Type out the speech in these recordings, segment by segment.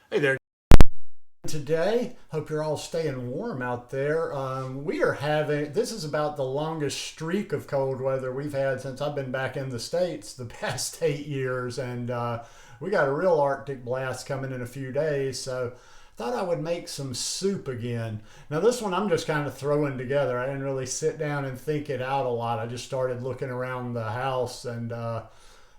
Hey there. Today, hope you're all staying warm out there. We are having, this is about the longest streak of cold weather we've had since I've been back in the States the past 8 years. And we got a real Arctic blast coming in a few days. So thought I would make some soup again. Now, this one I'm just kind of throwing together. I didn't really sit down and think it out a lot. I just started looking around the house and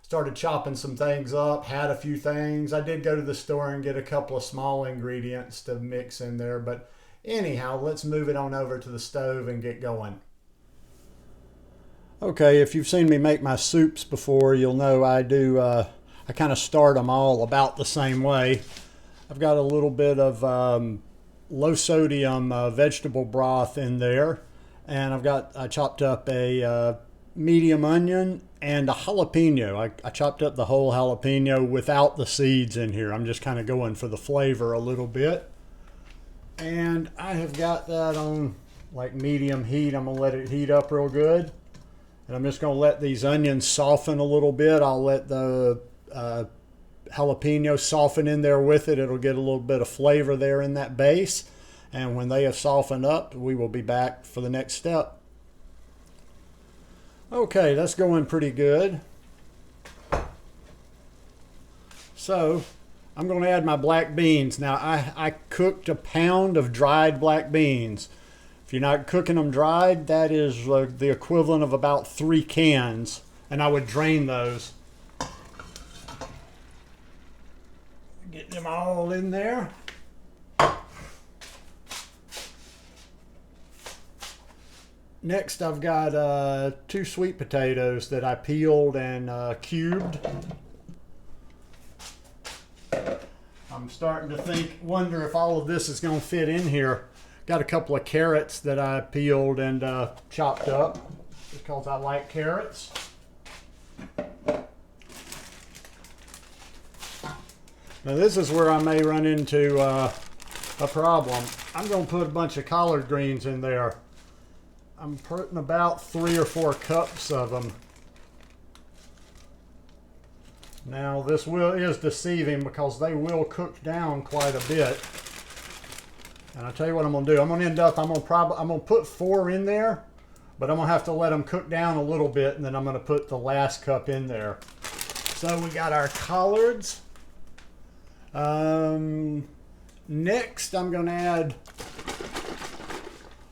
started chopping some things up, had a few things. I did go to the store and get a couple of small ingredients to mix in there, but anyhow, let's move it on over to the stove and get going. Okay, if you've seen me make my soups before, you'll know I kind of start them all about the same way. I've got a little bit of low sodium vegetable broth in there, and I chopped up a medium onion and a jalapeno. I chopped up the whole jalapeno without the seeds in here. I'm just kind of going for the flavor a little bit. And I have got that on like medium heat. I'm gonna let it heat up real good. And I'm just gonna let these onions soften a little bit. I'll let the jalapeno soften in there with it. It'll get a little bit of flavor there in that base. And when they have softened up, we will be back for the next step. Okay, that's going pretty good. So I'm going to add my black beans. Now I cooked a pound of dried black beans. If you're not cooking them dried, that is the equivalent of about 3 cans. And I would drain those. Get them all in there. Next, I've got 2 sweet potatoes that I peeled and cubed. I'm starting to wonder if all of this is going to fit in here. Got a couple of carrots that I peeled and chopped up because I like carrots. Now this is where I may run into a problem. I'm going to put a bunch of collard greens in there. I'm putting about 3 or 4 cups of them. Now this is deceiving because they will cook down quite a bit. And I'll tell you what I'm gonna do. I'm gonna put 4 in there, but I'm gonna have to let them cook down a little bit, and then I'm gonna put the last cup in there. So we got our collards. Next, I'm gonna add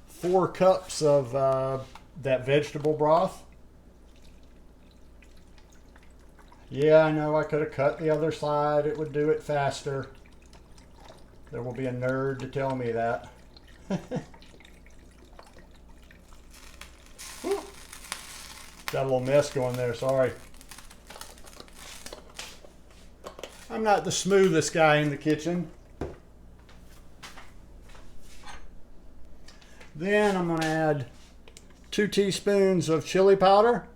4 cups of that vegetable broth. Yeah, I know I could have cut the other side. It would do it faster. There will be a nerd to tell me that. Got a little mess going there, sorry. I'm not the smoothest guy in the kitchen. Then I'm going to add 2 teaspoons of chili powder.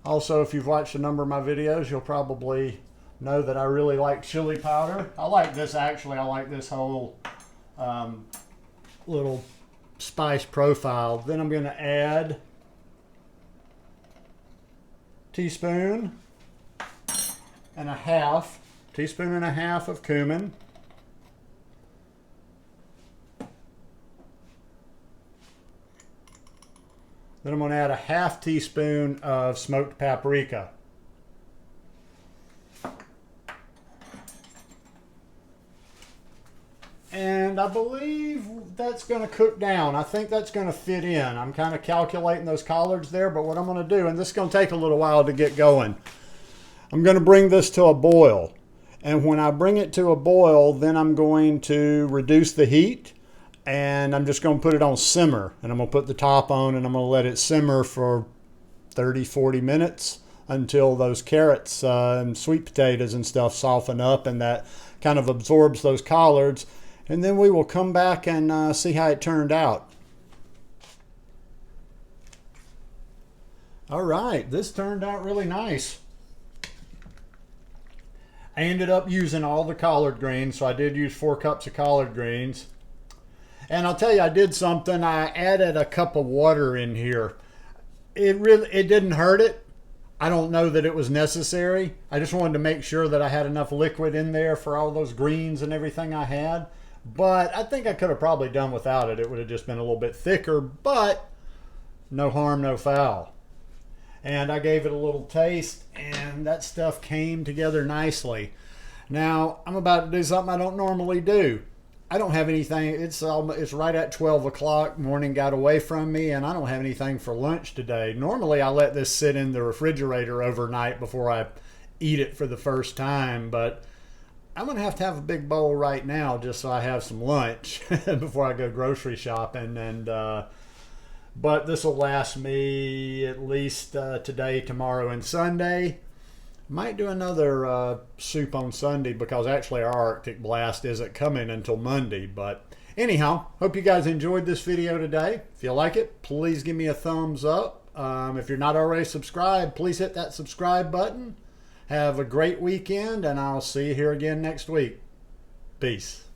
Also, if you've watched a number of my videos, you'll probably know that I really like chili powder. I like this actually. I like this whole little spice profile. Then I'm going to add teaspoon and a half of cumin. Then I'm going to add a half teaspoon of smoked paprika. And I believe that's going to cook down. I think that's going to fit in. I'm kind of calculating those collards there, but what I'm going to do, and this is going to take a little while to get going, I'm going to bring this to a boil. And when I bring it to a boil, then I'm going to reduce the heat. And I'm just going to put it on simmer, and I'm going to put the top on, and I'm going to let it simmer for 30-40 minutes until those carrots and sweet potatoes and stuff soften up, and that kind of absorbs those collards. And then we will come back and see how it turned out. All right, this turned out really nice. I ended up using all the collard greens, so I did use 4 cups of collard greens. And I'll tell you, I did something. I added a cup of water in here. It didn't hurt it. I don't know that it was necessary. I just wanted to make sure that I had enough liquid in there for all those greens and everything I had. But I think I could have probably done without it. It would have just been a little bit thicker, but no harm, no foul. And I gave it a little taste, and that stuff came together nicely. Now, I'm about to do something I don't normally do. I don't have anything. It's right at 12 o'clock. Morning got away from me, and I don't have anything for lunch today. Normally, I let this sit in the refrigerator overnight before I eat it for the first time, but I'm going to have a big bowl right now just so I have some lunch before I go grocery shopping. And but this will last me at least today, tomorrow, and Sunday. Might do another soup on Sunday because actually our Arctic blast isn't coming until Monday. But anyhow, hope you guys enjoyed this video today. If you like it, please give me a thumbs up. If you're not already subscribed, please hit that subscribe button. Have a great weekend, and I'll see you here again next week. Peace.